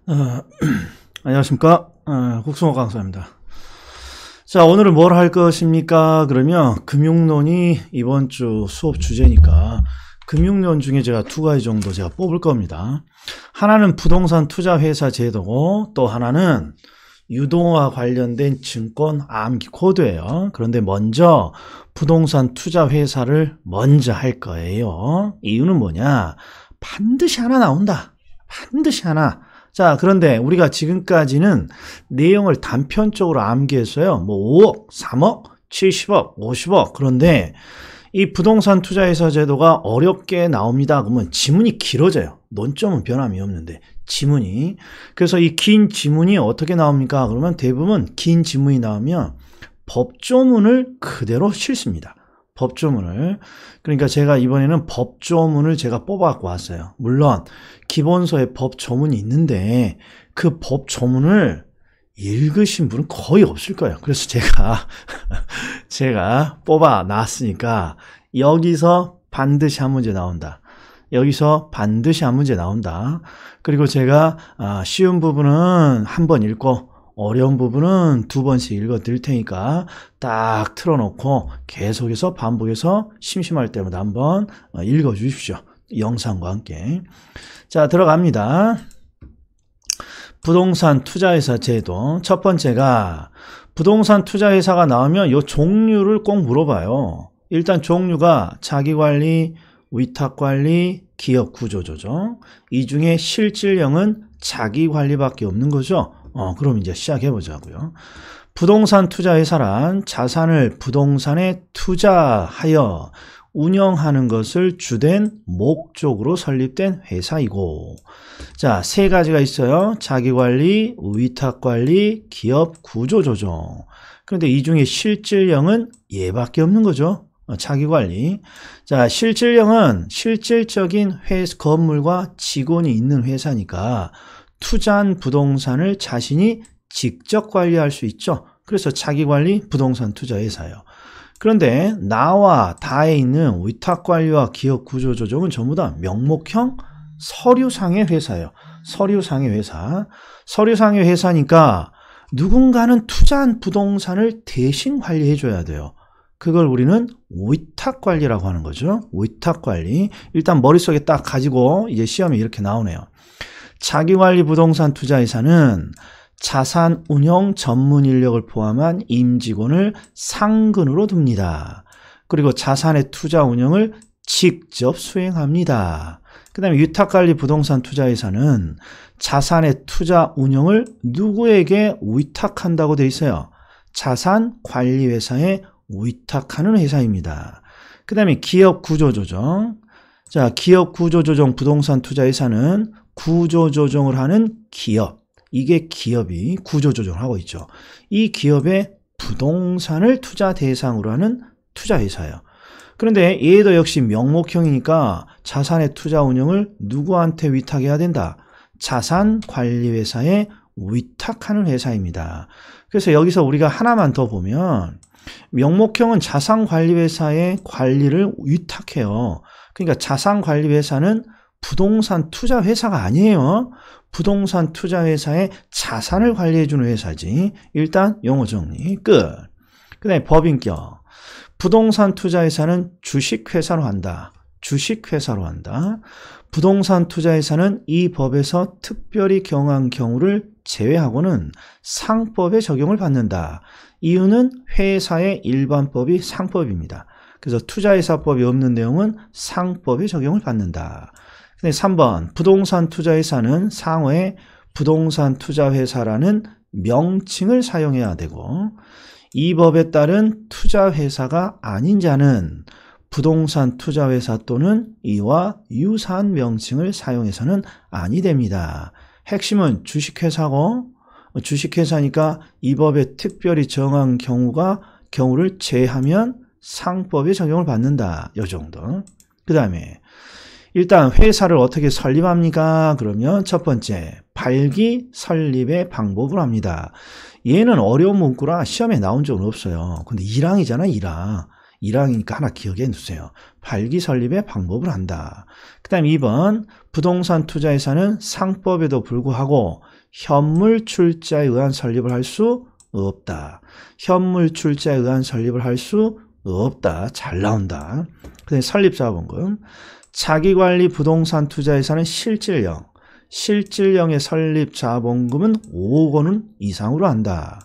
어, 안녕하십니까. 국승호 강사입니다. 자, 오늘은 뭘 할 것입니까? 그러면 금융론이 이번 주 수업 주제니까 금융론 중에 제가 두 가지 정도 제가 뽑을 겁니다. 하나는 부동산 투자회사 제도고 또 하나는 유동화 관련된 증권 암기 코드예요. 그런데 먼저 부동산 투자회사를 먼저 할 거예요. 이유는 뭐냐? 반드시 하나 나온다. 반드시 하나. 자, 그런데 우리가 지금까지는 내용을 단편적으로 암기했어요. 뭐 5억, 3억, 70억, 50억. 그런데 이 부동산 투자회사 제도가 어렵게 나옵니다. 그러면 지문이 길어져요. 논점은 변함이 없는데 지문이. 그래서 이 긴 지문이 어떻게 나옵니까? 그러면 대부분 긴 지문이 나오면 법조문을 그대로 실습니다. 법조문을. 그러니까 제가 이번에는 법조문을 제가 뽑아갖고 왔어요. 물론 기본서에 법조문이 있는데 그 법조문을 읽으신 분은 거의 없을 거예요. 그래서 제가 뽑아 놨으니까 여기서 반드시 한 문제 나온다. 여기서 반드시 한 문제 나온다. 그리고 제가 쉬운 부분은 한 번 읽고 어려운 부분은 두 번씩 읽어 드릴 테니까 딱 틀어놓고 계속해서 반복해서 심심할 때마다 한번 읽어 주십시오. 영상과 함께. 자, 들어갑니다. 부동산 투자회사 제도. 첫 번째가 부동산 투자회사가 나오면 이 종류를 꼭 물어봐요. 일단 종류가 자기관리, 위탁관리, 기업구조조정. 이 중에 실질형은 자기관리밖에 없는 거죠. 그럼 이제 시작해 보자고요. 부동산 투자회사란 자산을 부동산에 투자하여 운영하는 것을 주된 목적으로 설립된 회사이고, 자, 세 가지가 있어요. 자기관리, 위탁관리, 기업구조조정. 그런데 이 중에 실질형은 얘밖에 없는 거죠. 자기관리. 자, 실질형은 실질적인 건물과 직원이 있는 회사니까 투자한 부동산을 자신이 직접 관리할 수 있죠. 그래서 자기관리 부동산 투자회사예요. 그런데 나와 다에 있는 위탁관리와 기업구조조정은 전부 다 명목형 서류상의 회사예요. 서류상의 회사. 서류상의 회사니까 누군가는 투자한 부동산을 대신 관리해 줘야 돼요. 그걸 우리는 위탁관리라고 하는 거죠. 위탁관리. 일단 머릿속에 딱 가지고 이제 시험에 이렇게 나오네요. 자기관리 부동산 투자회사는 자산 운영 전문 인력을 포함한 임직원을 상근으로 둡니다. 그리고 자산의 투자 운영을 직접 수행합니다. 그 다음에 위탁관리 부동산 투자회사는 자산의 투자 운영을 누구에게 위탁한다고 되어 있어요? 자산관리회사에 위탁하는 회사입니다. 그 다음에 기업구조조정. 자, 기업구조조정 부동산 투자회사는 구조조정을 하는 기업. 이게 기업이 구조조정을 하고 있죠. 이 기업의 부동산을 투자 대상으로 하는 투자회사예요. 그런데 얘도 역시 명목형이니까 자산의 투자 운영을 누구한테 위탁해야 된다? 자산관리회사에 위탁하는 회사입니다. 그래서 여기서 우리가 하나만 더 보면 명목형은 자산관리회사에 관리를 위탁해요. 그러니까 자산관리회사는 부동산 투자회사가 아니에요. 부동산 투자회사의 자산을 관리해주는 회사지. 일단 용어 정리 끝. 그 다음에 법인격. 부동산 투자회사는 주식회사로 한다. 주식회사로 한다. 부동산 투자회사는 이 법에서 특별히 경한 경우를 제외하고는 상법에 적용을 받는다. 이유는 회사의 일반법이 상법입니다. 그래서 투자회사법이 없는 내용은 상법에 적용을 받는다. 3번 부동산 투자회사는 상호에 부동산 투자회사라는 명칭을 사용해야 되고, 이 법에 따른 투자회사가 아닌 자는 부동산 투자회사 또는 이와 유사한 명칭을 사용해서는 아니 됩니다. 핵심은 주식회사고, 주식회사니까 이 법에 특별히 정한 경우를 제외하면 상법에 적용을 받는다. 이 정도. 그 다음에 일단 회사를 어떻게 설립합니까? 그러면 첫 번째, 발기 설립의 방법을 합니다. 얘는 어려운 문구라 시험에 나온 적은 없어요. 근데 1항이잖아, 1항. 1항이니까 하나 기억해 두세요. 발기 설립의 방법을 한다. 그 다음 2번 부동산 투자회사는 상법에도 불구하고 현물 출자에 의한 설립을 할 수 없다. 현물 출자에 의한 설립을 할 수 없다. 잘 나온다. 그 다음에 설립자본금 자기관리 부동산 투자회사는 실질형. 실질형의 설립자본금은 5억 원 이상으로 한다.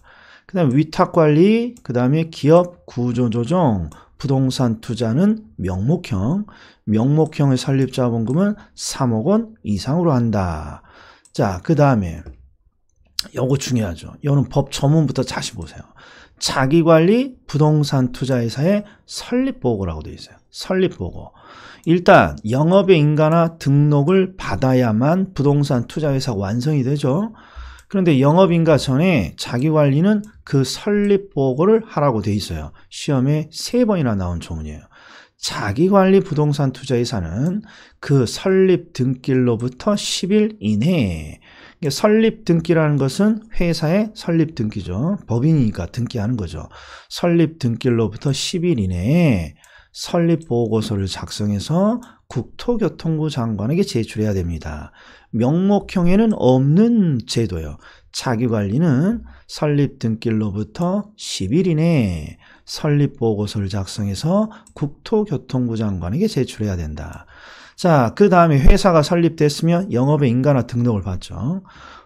그 다음에 위탁관리, 그 다음에 기업 구조조정, 부동산 투자는 명목형, 명목형의 설립자본금은 3억 원 이상으로 한다. 자, 그 다음에 요거 중요하죠. 요는 법 전문부터 다시 보세요. 자기관리 부동산 투자회사의 설립보고라고 되어 있어요. 설립보고. 일단 영업의 인가나 등록을 받아야만 부동산 투자회사가 완성이 되죠. 그런데 영업인가 전에 자기관리는 그 설립보고를 하라고 돼 있어요. 시험에 3번이나 나온 조문이에요. 자기관리 부동산 투자회사는 그 설립 등기로부터 10일 이내에 설립 등기라는 것은 회사의 설립 등기죠. 법인이니까 등기하는 거죠. 설립 등기로부터 10일 이내에 설립보고서를 작성해서 국토교통부 장관에게 제출해야 됩니다. 명목형에는 없는 제도예요. 자기관리는 설립 등기로부터 10일 이내에 설립보고서를 작성해서 국토교통부 장관에게 제출해야 된다. 자, 그 다음에 회사가 설립됐으면 영업의 인가나 등록을 받죠.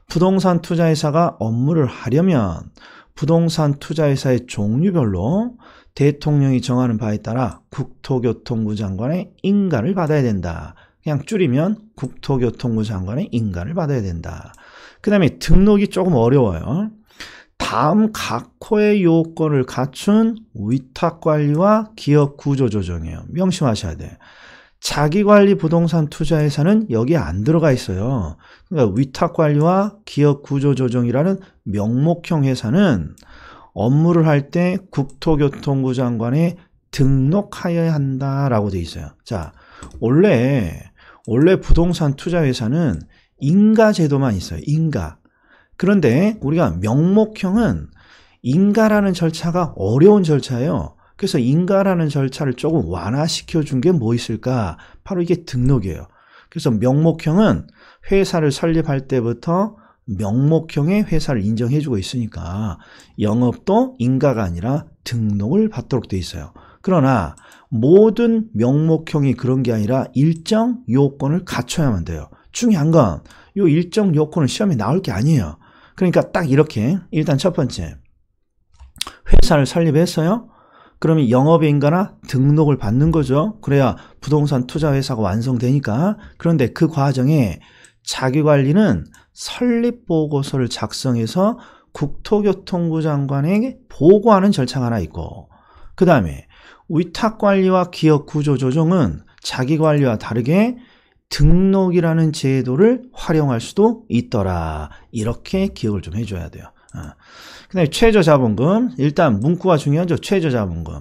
부동산 투자회사가 업무를 하려면 부동산 투자회사의 종류별로 대통령이 정하는 바에 따라 국토교통부 장관의 인가를 받아야 된다. 그냥 줄이면 국토교통부 장관의 인가를 받아야 된다. 그 다음에 등록이 조금 어려워요. 다음 각 호의 요건을 갖춘 위탁관리와 기업 구조조정이에요. 명심하셔야 돼. 자기관리 부동산 투자회사는 여기 안 들어가 있어요. 그러니까 위탁관리와 기업 구조조정이라는 명목형 회사는 업무를 할 때 국토교통부 장관에 등록하여야 한다라고 돼 있어요. 자, 원래 부동산 투자회사는 인가제도만 있어요. 인가. 그런데 우리가 명목형은 인가라는 절차가 어려운 절차예요. 그래서 인가라는 절차를 조금 완화시켜 준 게 뭐 있을까? 바로 이게 등록이에요. 그래서 명목형은 회사를 설립할 때부터 명목형의 회사를 인정해 주고 있으니까 영업도 인가가 아니라 등록을 받도록 돼 있어요. 그러나 모든 명목형이 그런 게 아니라 일정 요건을 갖춰야만 돼요. 중요한 건 이 일정 요건은 시험에 나올 게 아니에요. 그러니까 딱 이렇게 일단 첫 번째 회사를 설립했어요. 그러면 영업의 인가나 등록을 받는 거죠. 그래야 부동산 투자 회사가 완성되니까. 그런데 그 과정에 자기관리는 설립보고서를 작성해서 국토교통부 장관에게 보고하는 절차가 하나 있고, 그 다음에 위탁관리와 기업구조조정은 자기관리와 다르게 등록이라는 제도를 활용할 수도 있더라. 이렇게 기억을 좀 해줘야 돼요. 그 다음에 최저자본금. 일단 문구가 중요하죠. 최저자본금.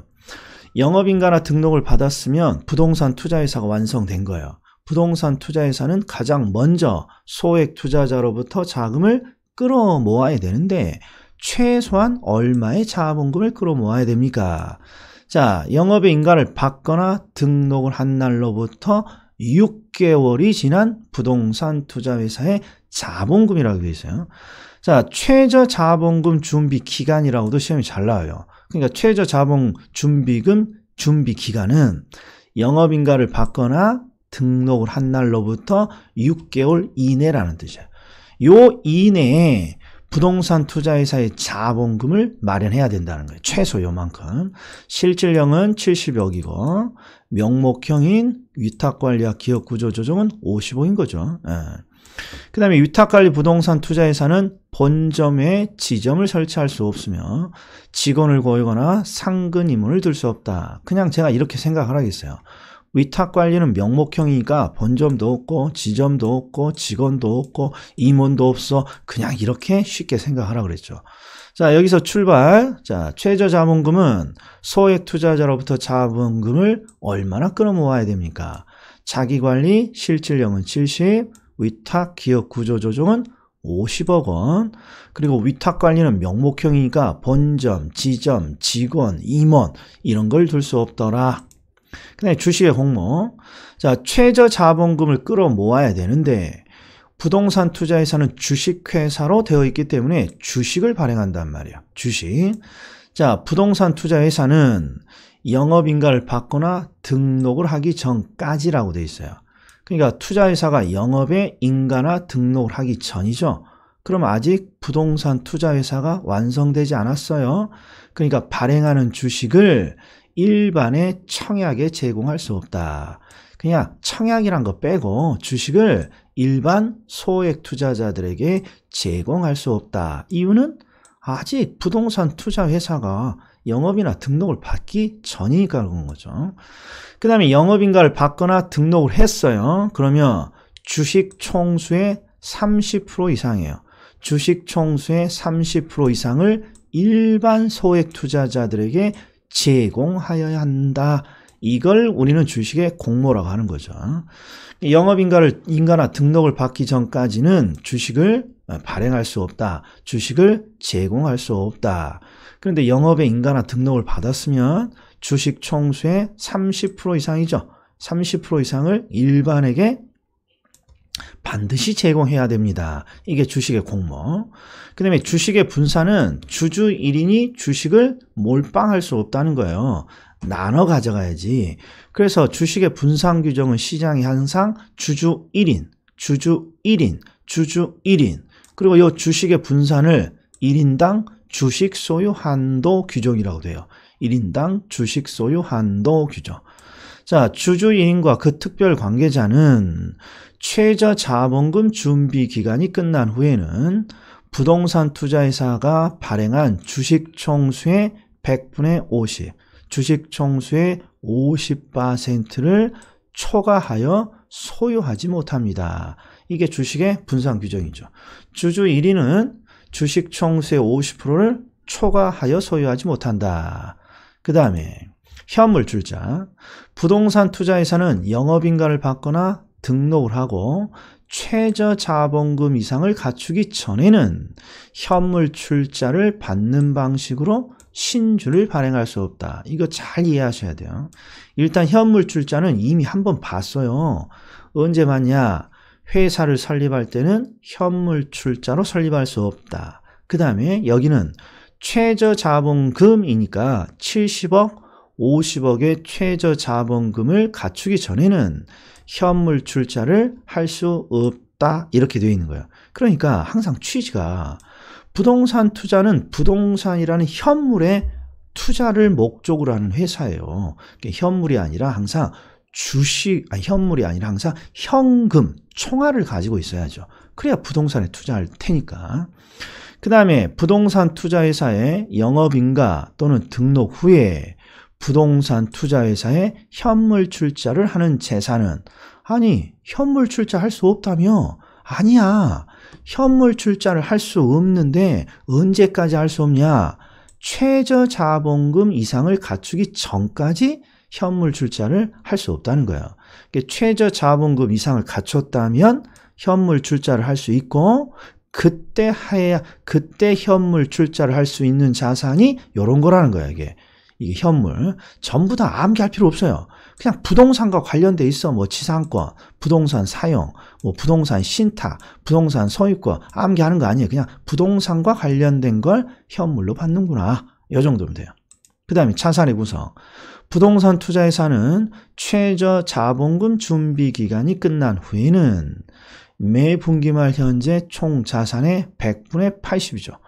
영업인가나 등록을 받았으면 부동산 투자회사가 완성된 거예요. 부동산 투자회사는 가장 먼저 소액 투자자로부터 자금을 끌어모아야 되는데 최소한 얼마의 자본금을 끌어모아야 됩니까? 자, 영업의 인가를 받거나 등록을 한 날로부터 6개월이 지난 부동산 투자회사의 자본금이라고 되어 있어요. 자, 최저 자본금 준비 기간이라고도 시험이 잘 나와요. 그러니까 최저 자본 준비금 준비 기간은 영업인가를 받거나 등록을 한 날로부터 6개월 이내라는 뜻이에요. 요 이내에 부동산 투자회사의 자본금을 마련해야 된다는 거예요. 최소 요만큼. 실질형은 70억이고 명목형인 위탁관리와 기업구조조정은 50억인 거죠. 그 다음에 위탁관리 부동산 투자회사는 본점에 지점을 설치할 수 없으며 직원을 고용하거나 상근 임원을 둘 수 없다. 그냥 제가 이렇게 생각을 하겠어요. 위탁관리는 명목형이니까 본점도 없고 지점도 없고 직원도 없고 임원도 없어. 그냥 이렇게 쉽게 생각하라고 그랬죠. 자, 여기서 출발. 자, 최저자본금은 소액 투자자로부터 자본금을 얼마나 끌어모아야 됩니까? 자기관리 실질형은 70, 위탁 기업 구조조정은 50억 원. 그리고 위탁관리는 명목형이니까 본점, 지점, 직원, 임원 이런 걸 둘 수 없더라. 그 다음에 주식의 공모. 자, 최저 자본금을 끌어모아야 되는데 부동산 투자회사는 주식회사로 되어 있기 때문에 주식을 발행한단 말이야. 주식. 자, 부동산 투자회사는 영업인가를 받거나 등록을 하기 전까지라고 되어 있어요. 그러니까 투자회사가 영업에 인가나 등록을 하기 전이죠. 그럼 아직 부동산 투자회사가 완성되지 않았어요. 그러니까 발행하는 주식을 일반에 청약에 제공할 수 없다. 그냥 청약이란 거 빼고 주식을 일반 소액 투자자들에게 제공할 수 없다. 이유는 아직 부동산 투자회사가 영업이나 등록을 받기 전이니까 그런 거죠. 그 다음에 영업인가를 받거나 등록을 했어요. 그러면 주식 총수의 30% 이상이에요. 주식 총수의 30% 이상을 일반 소액 투자자들에게 제공하여야 한다. 이걸 우리는 주식의 공모라고 하는 거죠. 영업인가나 등록을 받기 전까지는 주식을 발행할 수 없다. 주식을 제공할 수 없다. 그런데 영업의 인가나 등록을 받았으면 주식 총수의 30% 이상이죠. 30% 이상을 일반에게 반드시 제공해야 됩니다. 이게 주식의 공모. 그 다음에 주식의 분산은 주주 1인이 주식을 몰빵할 수 없다는 거예요. 나눠 가져가야지. 그래서 주식의 분산 규정은 시장이 항상 주주 1인, 주주 1인, 주주 1인. 그리고 이 주식의 분산을 1인당 주식 소유 한도 규정이라고 돼요. 1인당 주식 소유 한도 규정. 자, 주주 1인과 그 특별 관계자는 최저 자본금 준비 기간이 끝난 후에는 부동산 투자회사가 발행한 주식 총수의 100분의 50, 주식 총수의 50%를 초과하여 소유하지 못합니다. 이게 주식의 분산 규정이죠. 주주 1인은 주식 총수의 50%를 초과하여 소유하지 못한다. 그 다음에 현물 출자. 부동산 투자회사는 영업인가를 받거나 등록을 하고 최저 자본금 이상을 갖추기 전에는 현물 출자를 받는 방식으로 신주를 발행할 수 없다. 이거 잘 이해하셔야 돼요. 일단 현물 출자는 이미 한번 봤어요. 언제 봤냐? 회사를 설립할 때는 현물 출자로 설립할 수 없다. 그 다음에 여기는 최저 자본금이니까 70억, 50억의 최저 자본금을 갖추기 전에는 현물 출자를 할 수 없다. 이렇게 되어 있는 거예요. 그러니까 항상 취지가 부동산 투자는 부동산이라는 현물에 투자를 목적으로 하는 회사예요. 현물이 아니라 항상 현물이 아니라 항상 현금, 총알을 가지고 있어야죠. 그래야 부동산에 투자할 테니까. 그 다음에 부동산 투자회사의 영업인가 또는 등록 후에 부동산 투자회사에 현물 출자를 하는 재산은 아니 현물 출자할 수 없다며? 아니야. 현물 출자를 할 수 없는데 언제까지 할 수 없냐? 최저 자본금 이상을 갖추기 전까지 현물 출자를 할 수 없다는 거예요. 최저 자본금 이상을 갖췄다면 현물 출자를 할 수 있고 그때 현물 출자를 할 수 있는 자산이 이런 거라는 거예요. 이게 현물. 전부 다 암기할 필요 없어요. 그냥 부동산과 관련돼 있어. 뭐 지상권, 부동산 사용, 뭐 부동산 신탁, 부동산 소유권 암기하는 거 아니에요. 그냥 부동산과 관련된 걸 현물로 받는구나. 이 정도면 돼요. 그 다음에 자산의 구성. 부동산 투자회사는 최저 자본금 준비 기간이 끝난 후에는 매 분기말 현재 총 자산의 100분의 80이죠.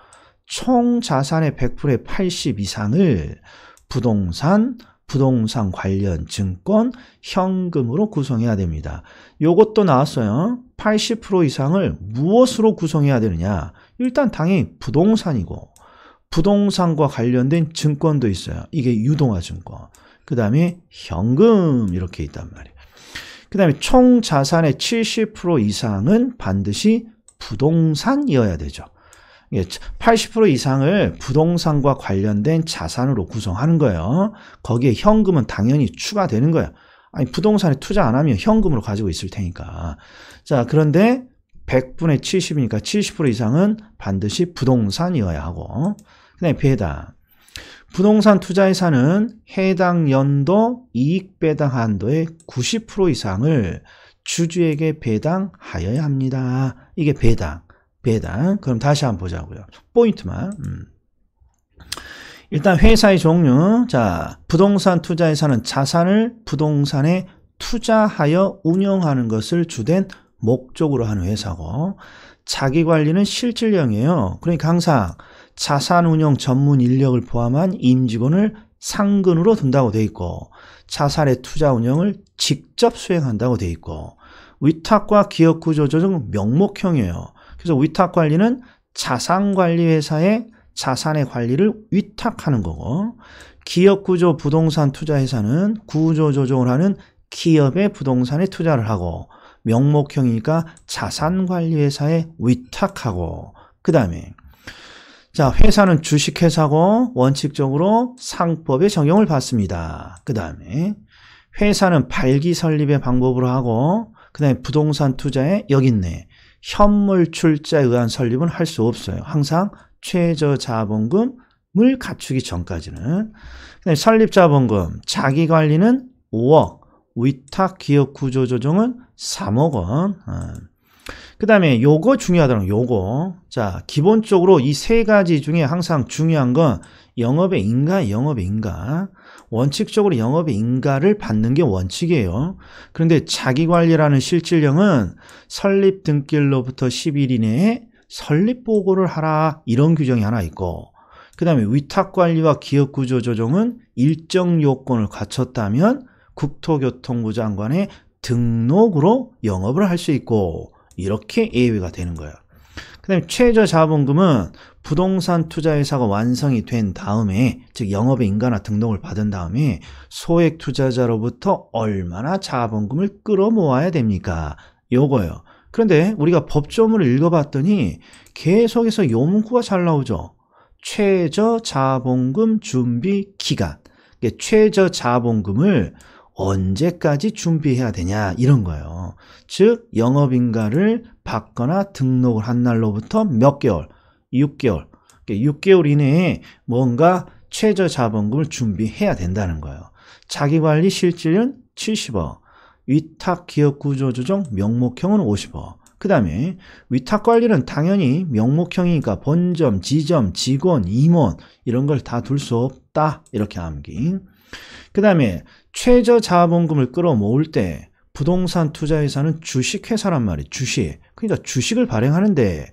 총 자산의 100분의 80 이상을 부동산 관련 증권, 현금으로 구성해야 됩니다. 요것도 나왔어요. 80% 이상을 무엇으로 구성해야 되느냐? 일단 당연히 부동산이고 부동산과 관련된 증권도 있어요. 이게 유동화 증권. 그 다음에 현금 이렇게 있단 말이에요. 그 다음에 총 자산의 70% 이상은 반드시 부동산이어야 되죠. 80% 이상을 부동산과 관련된 자산으로 구성하는 거예요. 거기에 현금은 당연히 추가되는 거예요. 아니 부동산에 투자 안 하면 현금으로 가지고 있을 테니까. 자, 그런데 100분의 70이니까 70% 이상은 반드시 부동산이어야 하고, 그 다음에 배당. 부동산 투자 예산은 해당 연도 이익 배당 한도의 90% 이상을 주주에게 배당하여야 합니다. 이게 배당. 그럼 다시 한번 보자고요. 포인트만. 일단 회사의 종류. 자, 부동산 투자 예산은 자산을 부동산에 투자하여 운영하는 것을 주된 목적으로 하는 회사고, 자기관리는 실질형이에요. 그러니까 항상 자산운용 전문 인력을 포함한 임직원을 상근으로 둔다고 돼 있고, 자산의 투자 운영을 직접 수행한다고 돼 있고, 위탁과 기업구조 조정 명목형이에요. 그래서 위탁관리는 자산관리회사에 자산의 관리를 위탁하는 거고, 기업구조 부동산 투자회사는 구조 조정을 하는 기업의 부동산에 투자를 하고, 명목형이니까 자산관리회사에 위탁하고, 그 다음에 자, 회사는 주식회사고 원칙적으로 상법의 적용을 받습니다. 그 다음에 회사는 발기 설립의 방법으로 하고, 그 다음에 부동산 투자에 여기 있네. 현물 출자에 의한 설립은 할 수 없어요. 항상 최저자본금을 갖추기 전까지는. 그 다음에 설립자본금, 자기관리는 5억, 위탁 기업 구조 조정은 3억 원. 그 다음에 요거 중요하더라고요. 요거. 자, 기본적으로 이 세 가지 중에 항상 중요한 건 영업의 인가. 원칙적으로 영업의 인가를 받는 게 원칙이에요. 그런데 자기관리라는 실질령은 설립 등기일로부터 10일 이내에 설립 보고를 하라, 이런 규정이 하나 있고, 그 다음에 위탁관리와 기업구조 조정은 일정 요건을 갖췄다면 국토교통부 장관의 등록으로 영업을 할 수 있고, 이렇게 예외가 되는 거예요. 그 다음에 최저자본금은 부동산 투자회사가 완성이 된 다음에, 즉 영업의 인가나 등록을 받은 다음에 소액 투자자로부터 얼마나 자본금을 끌어모아야 됩니까? 요거요. 그런데 우리가 법조문을 읽어봤더니 계속해서 요 문구가 잘 나오죠. 최저자본금 준비 기간. 최저자본금을 언제까지 준비해야 되냐, 이런 거예요. 즉 영업인가를 받거나 등록을 한 날로부터 몇 개월? 6개월. 6개월 이내에 뭔가 최저자본금을 준비해야 된다는 거예요. 자기관리 실질은 70억, 위탁기업구조조정 명목형은 50억. 그 다음에 위탁관리는 당연히 명목형이니까 본점, 지점, 직원, 임원 이런 걸 다 둘 수 없다, 이렇게 암기. 그 다음에 최저자본금을 끌어모을 때 부동산 투자회사는 주식회사란 말이에요. 주식. 그러니까 주식을 발행하는데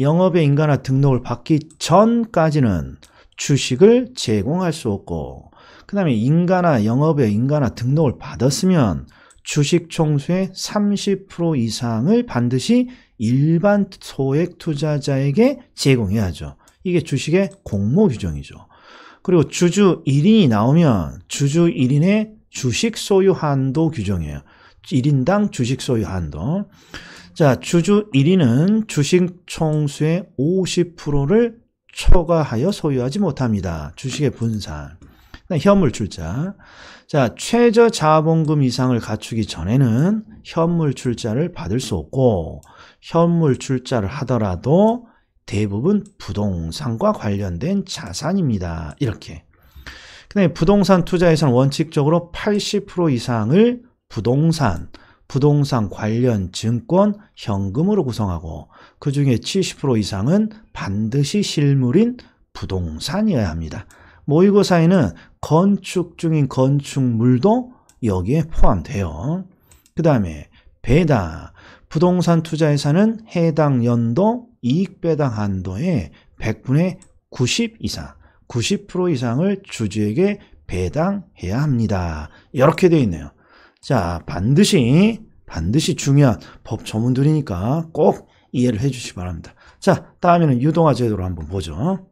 영업의 인가나 등록을 받기 전까지는 주식을 제공할 수 없고, 그 다음에 인가나 영업의 인가나 등록을 받았으면 주식 총수의 30% 이상을 반드시 일반 소액 투자자에게 제공해야죠. 이게 주식의 공모 규정이죠. 그리고 주주 1인이 나오면 주주 1인의 주식 소유 한도 규정이에요. 1인당 주식 소유 한도. 자, 주주 1인은 주식 총수의 50%를 초과하여 소유하지 못합니다. 주식의 분산. 현물 출자. 자, 최저 자본금 이상을 갖추기 전에는 현물 출자를 받을 수 없고, 현물 출자를 하더라도 대부분 부동산과 관련된 자산입니다. 이렇게. 그 다음에 부동산 투자에서는 원칙적으로 80% 이상을 부동산 관련 증권, 현금으로 구성하고, 그 중에 70% 이상은 반드시 실물인 부동산이어야 합니다. 모의고사에는 건축 중인 건축물도 여기에 포함돼요. 그 다음에 배당. 부동산 투자회사는 해당 연도 이익 배당 한도의 100분의 90 이상, 90% 이상을 주주에게 배당해야 합니다. 이렇게 되어 있네요. 자, 반드시 중요한 법 조문들이니까 꼭 이해를 해 주시기 바랍니다. 자, 다음에는 유동화 제도를 한번 보죠.